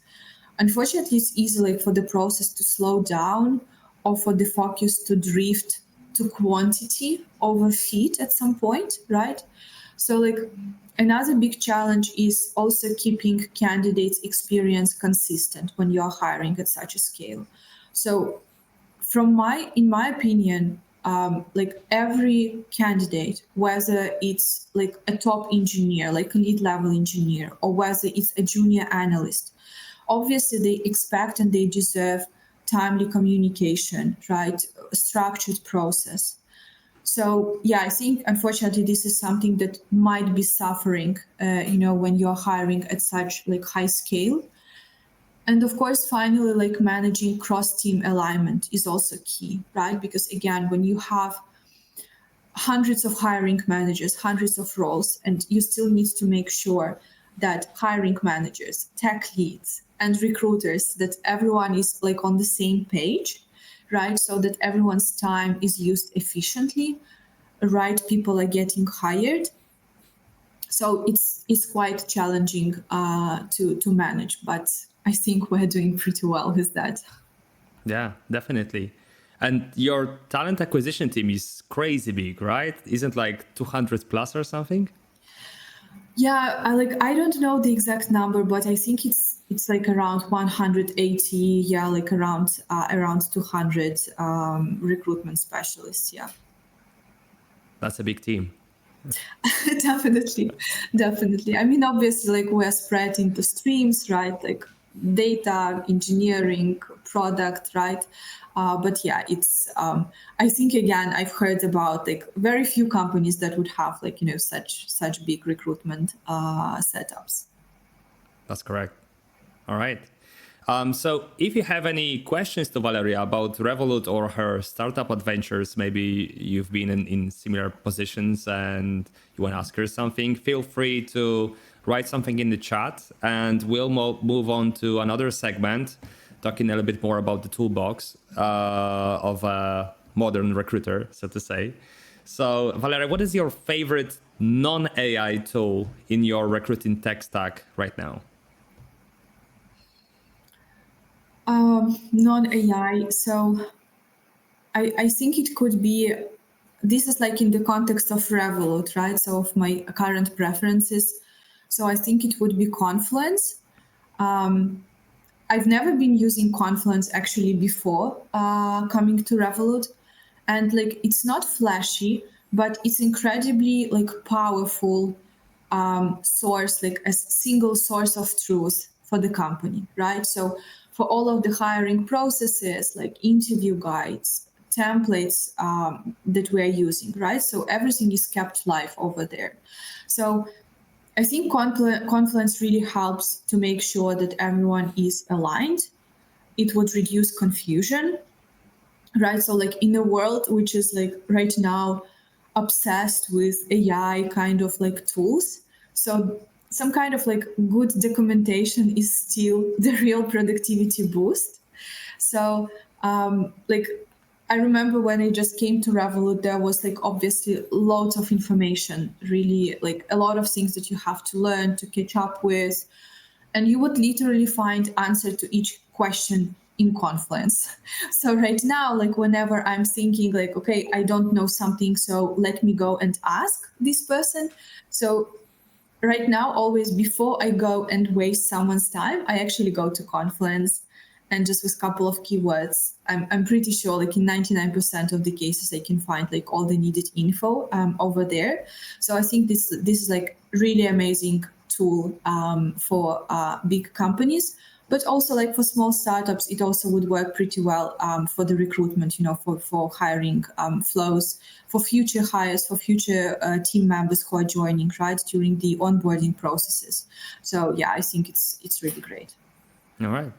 unfortunately, it's easy like for the process to slow down or for the focus to drift to quantity over fit at some point, right? So like another big challenge is also keeping candidates' experience consistent when you're hiring at such a scale. So in my opinion, like every candidate, whether it's like a top engineer, like a lead level engineer, or whether it's a junior analyst, obviously they expect and they deserve timely communication, right? A structured process. So yeah, I think unfortunately this is something that might be suffering, when you're hiring at such like high scale. And of course, finally, like managing cross-team alignment is also key, right? Because again, when you have hundreds of hiring managers, hundreds of roles, and you still need to make sure that hiring managers, tech leads, and recruiters, that everyone is like on the same page, right? So that everyone's time is used efficiently, right? People are getting hired. So it's quite challenging to manage, but I think we're doing pretty well with that. Yeah, definitely. And your talent acquisition team is crazy big, right? Isn't like 200 plus or something? Yeah, I don't know the exact number, but I think it's like around 180. Yeah, like around 200 recruitment specialists. Yeah. That's a big team. Definitely, definitely. I mean, obviously, like we're spread into streams, right? Like data, engineering, product, right? But yeah, it's. I think again, I've heard about like very few companies that would have like such big recruitment setups. That's correct. All right. So if you have any questions to Valeria about Revolut or her startup adventures, maybe you've been in similar positions and you want to ask her something, feel free to write something in the chat and we'll move on to another segment, talking a little bit more about the toolbox of a modern recruiter, so to say. So Valeria, what is your favorite non-AI tool in your recruiting tech stack right now? Non-AI. So I think it could be, this is like in the context of Revolut, right? So of my current preferences. So I think it would be Confluence. I've never been using Confluence actually before coming to Revolut. And like, it's not flashy, but it's incredibly like powerful source, like a single source of truth for the company, right? So for all of the hiring processes, like interview guides, templates that we're using, right? So everything is kept live over there. So I think Confluence really helps to make sure that everyone is aligned. It would reduce confusion, right? So like in a world which is like right now obsessed with AI kind of like tools, so some kind of like good documentation is still the real productivity boost. So like I remember when I just came to Revolut, there was like obviously loads of information, really like a lot of things that you have to learn to catch up with. And you would literally find answer to each question in Confluence. So right now, like whenever I'm thinking like, okay, I don't know something, so let me go and ask this person. So right now, always before I go and waste someone's time, I actually go to Confluence and just with a couple of keywords, I'm pretty sure like in 99% of the cases, I can find like all the needed info over there. So I think this is like really amazing tool for big companies, but also like for small startups, it also would work pretty well for the recruitment, for hiring flows, for future hires, for future team members who are joining, right, during the onboarding processes. So yeah, I think it's really great. All right.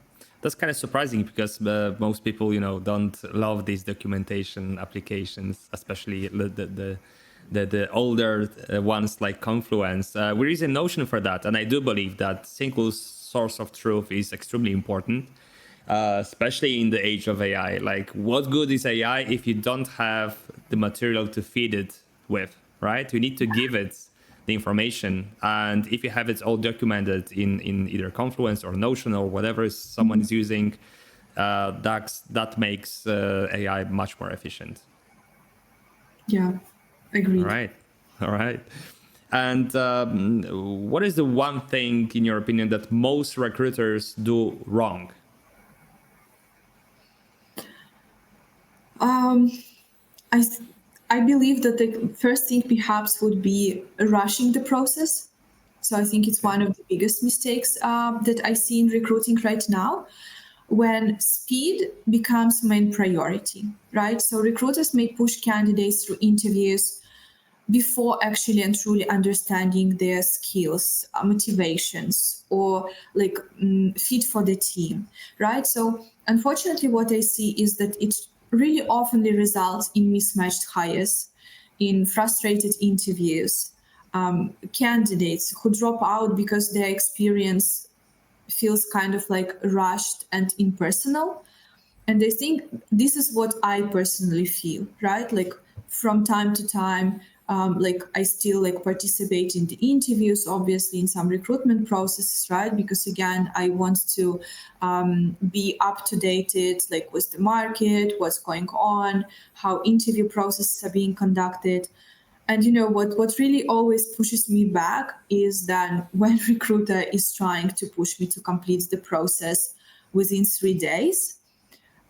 That's kind of surprising because most people, don't love these documentation applications, especially the older ones like Confluence. There is a notion for that, and I do believe that single source of truth is extremely important, especially in the age of AI. Like, what good is AI if you don't have the material to feed it with, right? You need to give it the information, and if you have it all documented in either Confluence or Notion or whatever someone is using, that makes AI much more efficient. Yeah, agreed. All right. And what is the one thing, in your opinion, that most recruiters do wrong? I believe that the first thing perhaps would be rushing the process. So I think it's one of the biggest mistakes that I see in recruiting right now, when speed becomes main priority, right? So recruiters may push candidates through interviews, before actually and truly understanding their skills, motivations, or like fit for the team, right? So unfortunately, what I see is that it really often results in mismatched hires, in frustrated interviews, candidates who drop out because their experience feels kind of like rushed and impersonal. And I think this is what I personally feel, right? Like from time to time, like I still like participate in the interviews, obviously in some recruitment processes, right? Because again, I want to be up to date, like with the market, what's going on, how interview processes are being conducted. And what really always pushes me back is that when recruiter is trying to push me to complete the process within 3 days,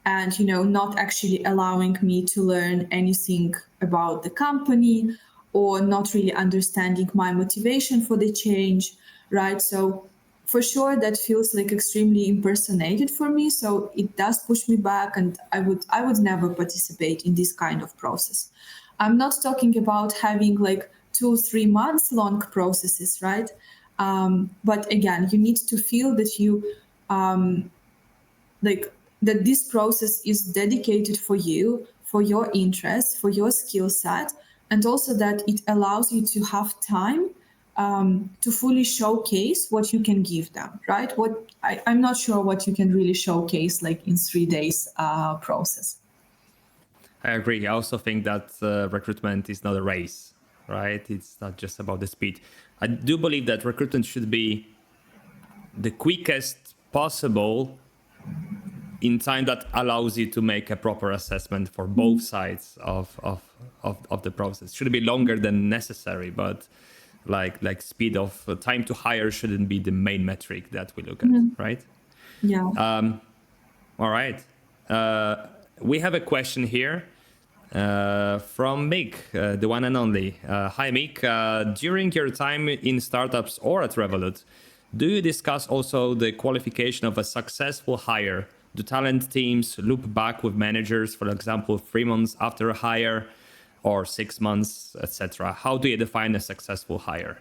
and not actually allowing me to learn anything about the company, or not really understanding my motivation for the change, right? So for sure that feels like extremely impersonated for me, so it does push me back, and I would never participate in this kind of process. I'm not talking about having like 2-3 months long processes, right? But again, you need to feel that you like that this process is dedicated for you, for your interests, for your skill set, and also that it allows you to have time to fully showcase what you can give them, right? I'm not sure what you can really showcase like in 3 days process. I agree. I also think that recruitment is not a race, right? It's not just about the speed. I do believe that recruitment should be the quickest possible in time that allows you to make a proper assessment for both sides of the process. Should be longer than necessary, but like speed of time to hire shouldn't be the main metric that we look at, right? Yeah. All right. We have a question here from Mick, the one and only. Hi, Mick. During your time in startups or at Revolut, do you discuss also the qualification of a successful hire? Do talent teams loop back with managers, for example, 3 months after a hire or 6 months, etc.? How do you define a successful hire?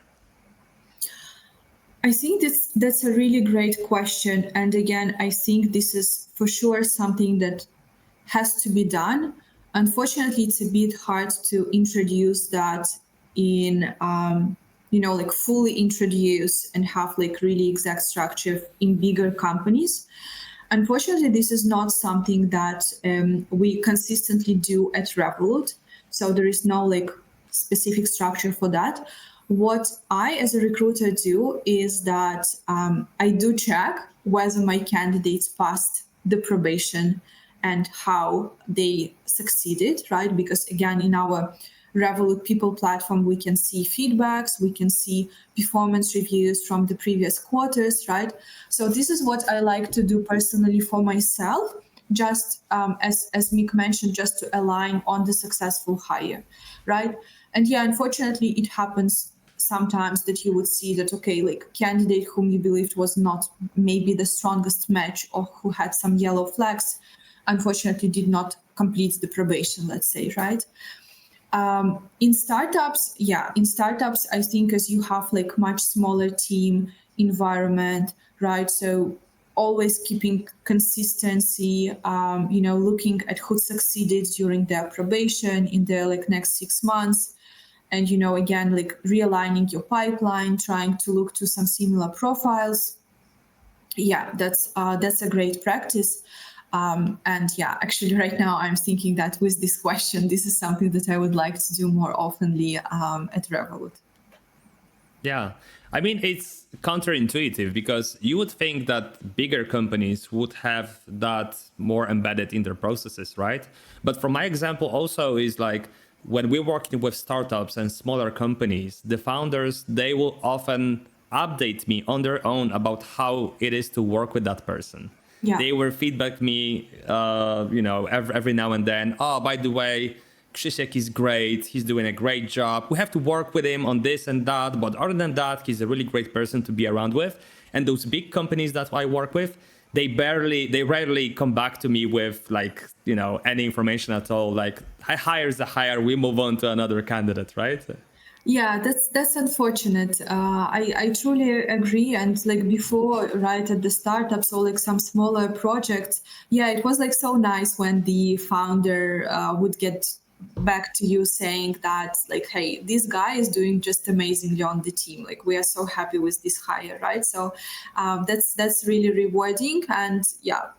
I think that's a really great question. And again, I think this is for sure something that has to be done. Unfortunately, it's a bit hard to introduce that in, like fully introduce and have like really exact structure in bigger companies. Unfortunately, this is not something that we consistently do at Revolut. So there is no like specific structure for that. What I, as a recruiter, do is that I do check whether my candidates passed the probation and how they succeeded, right? Because again, in our Revolut People platform, we can see feedbacks, we can see performance reviews from the previous quarters, right? So this is what I like to do personally for myself, just as Mick mentioned, just to align on the successful hire, right? And yeah, unfortunately, it happens sometimes that you would see that, okay, like candidate whom you believed was not maybe the strongest match or who had some yellow flags, unfortunately did not complete the probation, let's say, right? In startups, I think as you have like much smaller team environment, right? So always keeping consistency, looking at who succeeded during their probation in their like next 6 months. And, again, like realigning your pipeline, trying to look to some similar profiles. Yeah, that's a great practice. And yeah, actually right now I'm thinking that with this question, this is something that I would like to do more oftenly at Revolut. Yeah, I mean, it's counterintuitive because you would think that bigger companies would have that more embedded in their processes, right? But from my example also is like when we're working with startups and smaller companies, the founders, they will often update me on their own about how it is to work with that person. Yeah. They will feedback me, every now and then. Oh, by the way, Krzysiek is great. He's doing a great job. We have to work with him on this and that. But other than that, he's a really great person to be around with. And those big companies that I work with, they rarely come back to me with any information at all. Like, I hire the hire, we move on to another candidate, right? Yeah, that's unfortunate. I truly agree. And like before, right at the startups or like some smaller projects, yeah, it was like so nice when the founder would get back to you saying that like, hey, this guy is doing just amazingly on the team. Like we are so happy with this hire, right? So that's really rewarding. And yeah,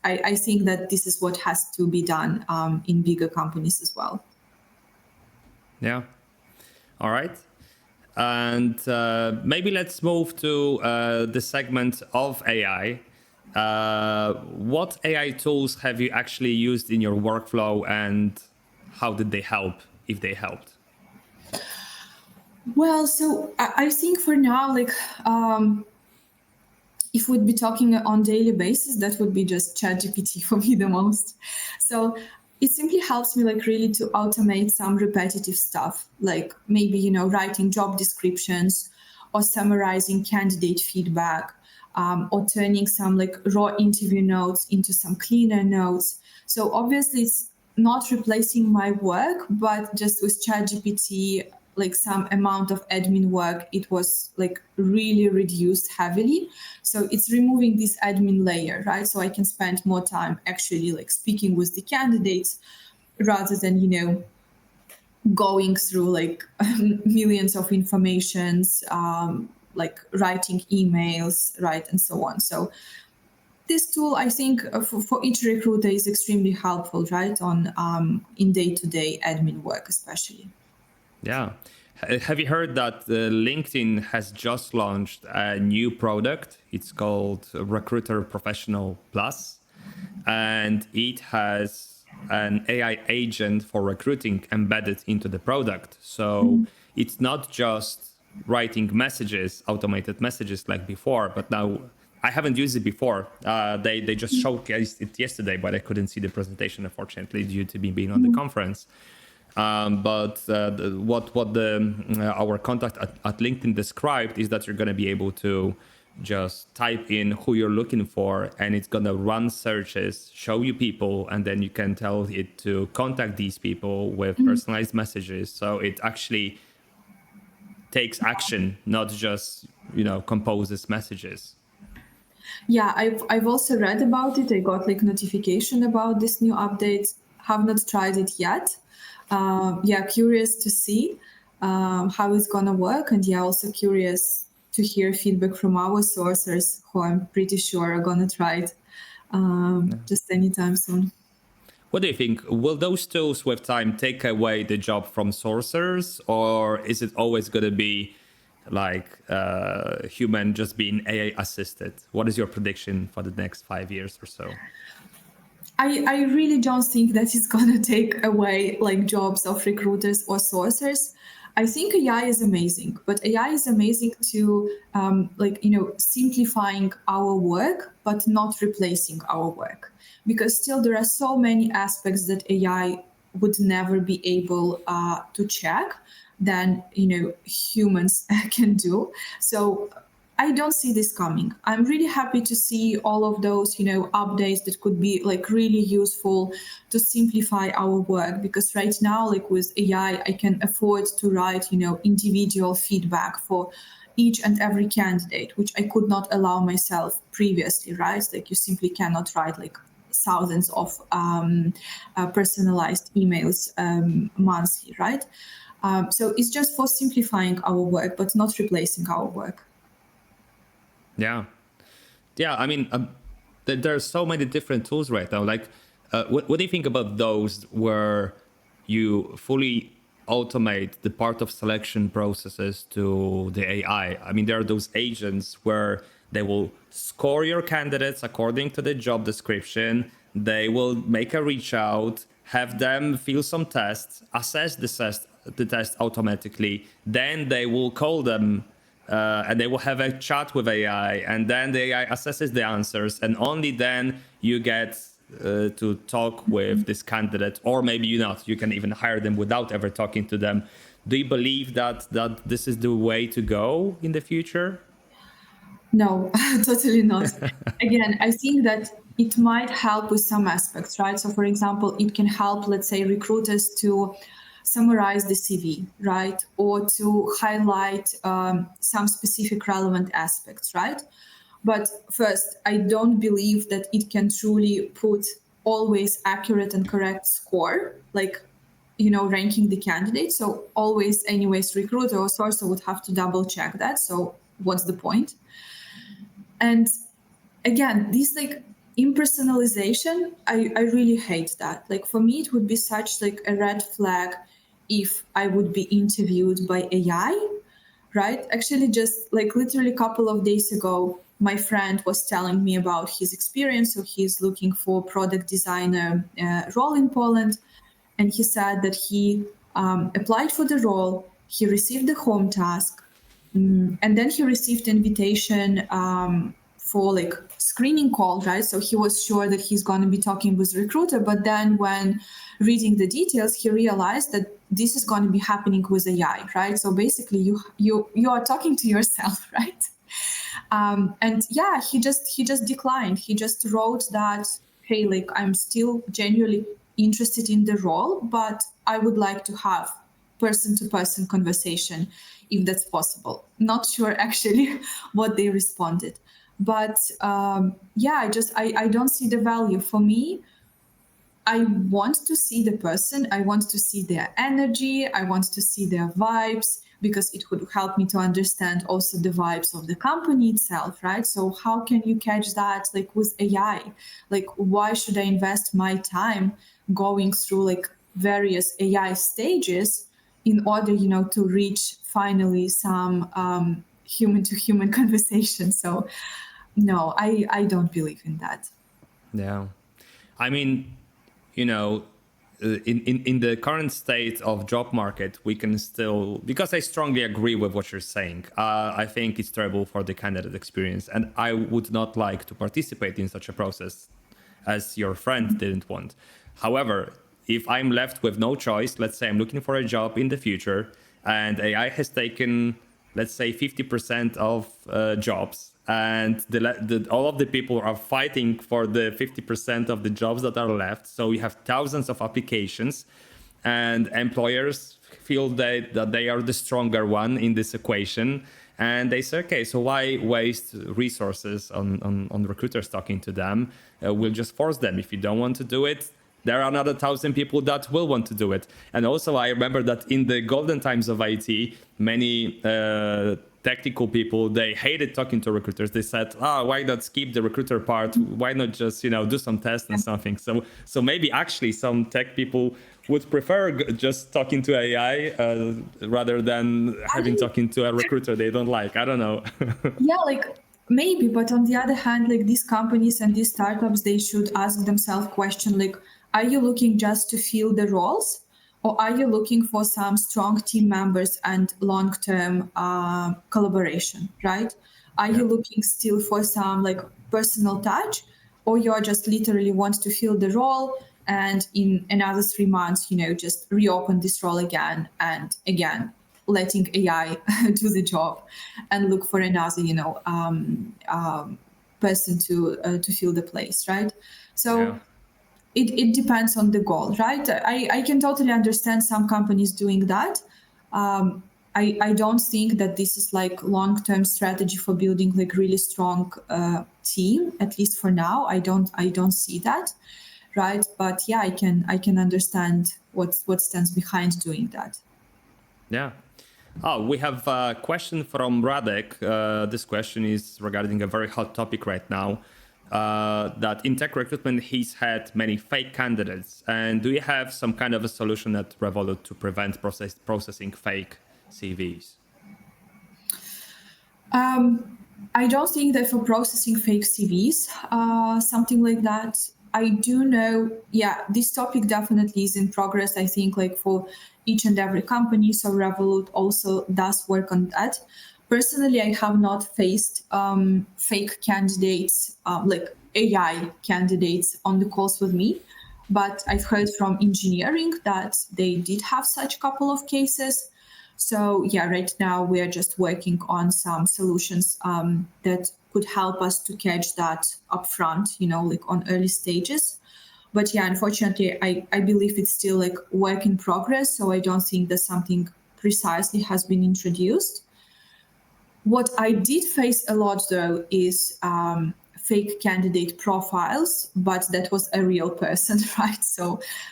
I think that this is what has to be done in bigger companies as well. Yeah. All right. And maybe let's move to the segment of AI. What AI tools have you actually used in your workflow, and how did they help, if they helped? Well, so I think for now, like if we'd be talking on daily basis, that would be just ChatGPT for me the most. So it simply helps me like really to automate some repetitive stuff, like maybe, writing job descriptions or summarizing candidate feedback, or turning some like raw interview notes into some cleaner notes. So obviously it's not replacing my work, but just with ChatGPT, like some amount of admin work, it was like really reduced heavily. So it's removing this admin layer, right? So I can spend more time actually like speaking with the candidates rather than, going through like millions of informations, like writing emails, right, and so on. So this tool, I think, for each recruiter is extremely helpful, right, on in day-to-day admin work, especially. Yeah. Have you heard that LinkedIn has just launched a new product? It's called Recruiter Professional Plus, and it has an AI agent for recruiting embedded into the product. So it's not just writing messages, automated messages like before, but now I haven't used it before. They just showcased it yesterday, but I couldn't see the presentation, unfortunately, due to me being on the conference. But our contact at LinkedIn described is that you're going to be able to just type in who you're looking for, and it's going to run searches, show you people, and then you can tell it to contact these people with personalized messages. So it actually takes action, not just composes messages. Yeah, I've also read about it. I got like notification about this new update. Have not tried it yet. Yeah, curious to see how it's gonna work, and yeah, also curious to hear feedback from our sourcers, who I'm pretty sure are gonna try it just anytime soon. What do you think? Will those tools with time take away the job from sourcers, or is it always going to be like human just being AI assisted? What is your prediction for the next 5 years or so? I really don't think that it's gonna take away like jobs of recruiters or sourcers. I think AI is amazing, but AI is amazing to simplifying our work, but not replacing our work, because still there are so many aspects that AI would never be able to check than humans can do. So I don't see this coming. I'm really happy to see all of those, updates that could be like really useful to simplify our work. Because right now, like with AI, I can afford to write, individual feedback for each and every candidate, which I could not allow myself previously, right? Like you simply cannot write like thousands of personalized emails monthly, right? So it's just for simplifying our work, but not replacing our work. Yeah. I mean, there are so many different tools right now. Like, what do you think about those where you fully automate the part of selection processes to the AI? I mean, there are those agents where they will score your candidates according to the job description. They will make a reach out, have them fill some tests, assess the test automatically. Then they will call them and they will have a chat with AI, and then the AI assesses the answers, and only then you get to talk with this candidate, or maybe you can even hire them without ever talking to them. Do you believe that this is the way to go in the future? No, totally not. Again, I think that it might help with some aspects, right? So, for example, it can help, let's say, recruiters to summarize the CV, right? Or to highlight some specific relevant aspects, right? But first, I don't believe that it can truly put always accurate and correct score, like, ranking the candidate. So always, anyways, recruiter or sourcer would have to double check that. So what's the point? And again, this like impersonalization, I really hate that. Like for me, it would be such like a red flag if I would be interviewed by AI, right? Actually, just like literally a couple of days ago, my friend was telling me about his experience. So he's looking for product designer role in Poland. And he said that he applied for the role, he received the home task, and then he received invitation for like screening call, right? So he was sure that he's going to be talking with recruiter, but then when reading the details, he realized that this is going to be happening with AI, right? So basically, you are talking to yourself, right? And yeah, he just declined. He just wrote that, hey, like I'm still genuinely interested in the role, but I would like to have person-to-person conversation if that's possible. Not sure actually what they responded, but yeah, I don't see the value. For me, I want to see the person, I want to see their energy, I want to see their vibes, because it would help me to understand also the vibes of the company itself, right? So how can you catch that like with AI? Like, why should I invest my time going through like various AI stages in order, to reach finally some human to human conversation? So no, I don't believe in that. Yeah. I mean, in the current state of job market, we can still, because I strongly agree with what you're saying. I think it's terrible for the candidate experience, and I would not like to participate in such a process as your friend didn't want. However, if I'm left with no choice, let's say I'm looking for a job in the future and AI has taken, let's say 50% of jobs, and all of the people are fighting for the 50% of the jobs that are left. So you have thousands of applications, and employers feel that they are the stronger one in this equation. And they say, okay, so why waste resources on recruiters talking to them? We'll just force them. If you don't want to do it, there are another 1,000 people that will want to do it. And also, I remember that in the golden times of IT, many technical people, they hated talking to recruiters. They said, why not skip the recruiter part? Why not just, do some tests and something? So maybe actually some tech people would prefer just talking to AI rather than talking to a recruiter they don't like. I don't know. Yeah, like maybe, but on the other hand, like these companies and these startups, they should ask themselves question like, are you looking just to fill the roles, or are you looking for some strong team members and long-term collaboration, right? Are you looking still for some like personal touch, or you're just literally want to fill the role and in another 3 months, just reopen this role again and again, letting AI do the job and look for another, person to fill the place, right? So. Yeah. It depends on the goal, right? I can totally understand some companies doing that. I don't think that this is like long-term strategy for building like really strong team, at least for now. I don't see that, right? But yeah, I can understand what stands behind doing that. Yeah. Oh, we have a question from Radek. This question is regarding a very hot topic right now. That in tech recruitment, he's had many fake candidates. And do you have some kind of a solution at Revolut to prevent processing fake CVs? I don't think that for processing fake CVs, something like that. I do know, yeah, this topic definitely is in progress, I think, like for each and every company. So Revolut also does work on that. Personally, I have not faced fake candidates, like AI candidates on the calls with me, but I've heard from engineering that they did have such a couple of cases. So yeah, right now we are just working on some solutions that could help us to catch that upfront, like on early stages. But yeah, unfortunately, I believe it's still like work in progress. So I don't think that something precisely has been introduced. What I did face a lot though is fake candidate profiles, but that was a real person, right? So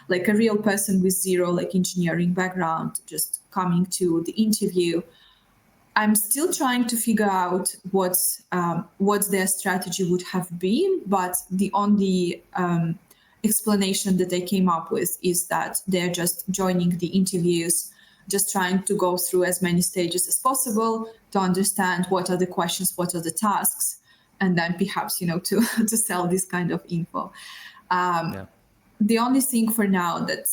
like a real person with zero like engineering background just coming to the interview. I'm still trying to figure out what their strategy would have been, but the only explanation that they came up with is that they're just joining the interviews, just trying to go through as many stages as possible to understand what are the questions, what are the tasks, and then perhaps, to sell this kind of info. The only thing for now that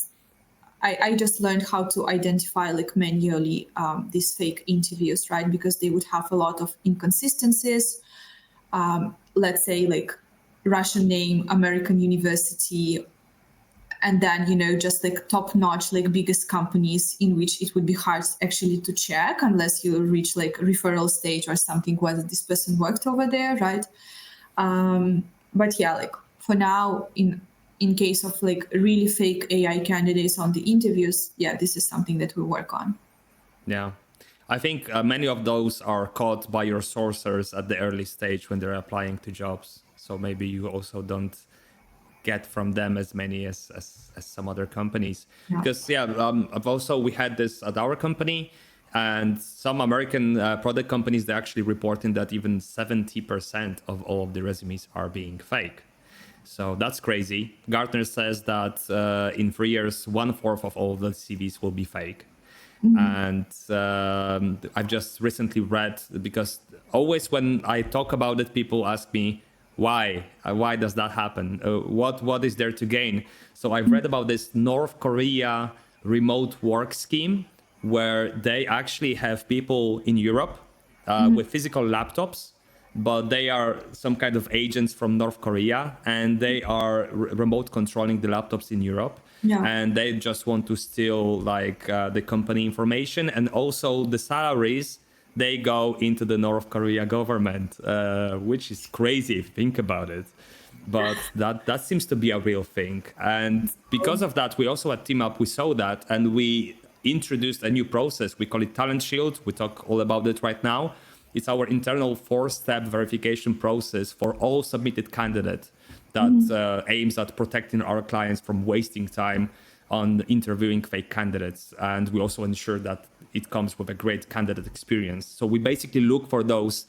I just learned how to identify like manually these fake interviews, right? Because they would have a lot of inconsistencies. Let's say like Russian name, American university, and then, just like top-notch, like biggest companies in which it would be hard actually to check unless you reach like referral stage or something, whether this person worked over there, right? But yeah, like for now, in case of like really fake AI candidates on the interviews, yeah, this is something that we work on. Yeah. I think many of those are caught by your sourcers at the early stage when they're applying to jobs. So maybe you also don't get from them as many as some other companies. Yeah. Because we had this at our company, and some American product companies, they're actually reporting that even 70% of all of the resumes are being fake. So that's crazy. Gartner says that in 3 years, 1/4 of all the CVs will be fake. And I've just recently read, because always when I talk about it, people ask me, why? Why does that happen? What is there to gain? So I've read about this North Korea remote work scheme, where they actually have people in Europe with physical laptops, but they are some kind of agents from North Korea, and they are remote controlling the laptops in Europe. Yeah. And they just want to steal like the company information, and also the salaries, they go into the North Korea government, which is crazy if you think about it. But that seems to be a real thing. And because of that, we also at TeamUp, we saw that, and we introduced a new process. We call it Talent Shield. We talk all about it right now. It's our internal 4-step verification process for all submitted candidates that aims at protecting our clients from wasting time on interviewing fake candidates. And we also ensure that it comes with a great candidate experience. So we basically look for those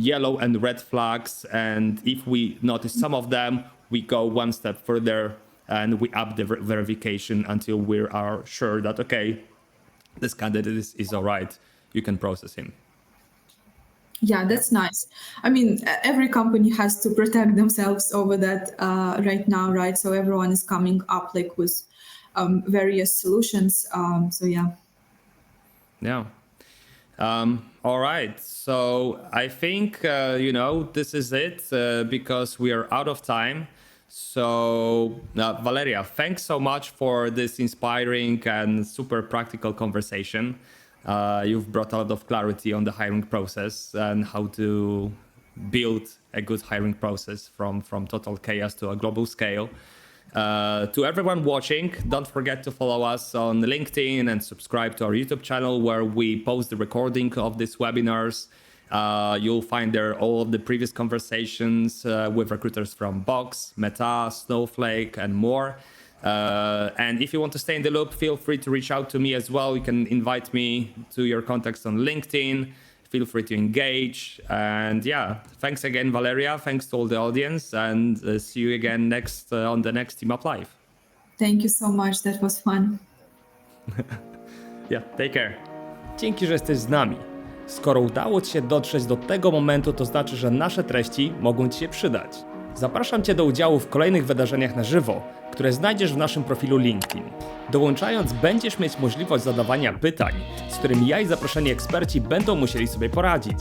yellow and red flags. And if we notice some of them, we go one step further and we up the verification until we are sure that, okay, this candidate is all right. You can process him. Yeah, that's nice. I mean, every company has to protect themselves over that right now, right? So everyone is coming up like with various solutions. So yeah. Yeah. All right. So I think, this is it because we are out of time. So Valeria, thanks so much for this inspiring and super practical conversation. You've brought a lot of clarity on the hiring process and how to build a good hiring process from total chaos to a global scale. To everyone watching, don't forget to follow us on LinkedIn and subscribe to our YouTube channel, where we post the recording of these webinars. You'll find there all of the previous conversations with recruiters from Box, Meta, Snowflake, and more. And if you want to stay in the loop, feel free to reach out to me as well. You can invite me to your contacts on LinkedIn. Feel free to engage. And yeah, thanks again, Valeria. Thanks to all the audience, and see you again next on the next TeamUp Live. Thank you so much. That was fun. Yeah, take care. Dzięki, że jesteś z nami. Skoro udało Ci się dotrzeć do tego momentu, to znaczy, że nasze treści mogą Ci się przydać. Zapraszam Cię do udziału w kolejnych wydarzeniach na żywo, które znajdziesz w naszym profilu LinkedIn. Dołączając, będziesz mieć możliwość zadawania pytań, z którymi ja i zaproszeni eksperci będą musieli sobie poradzić.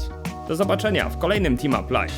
Do zobaczenia w kolejnym TeamUp Live.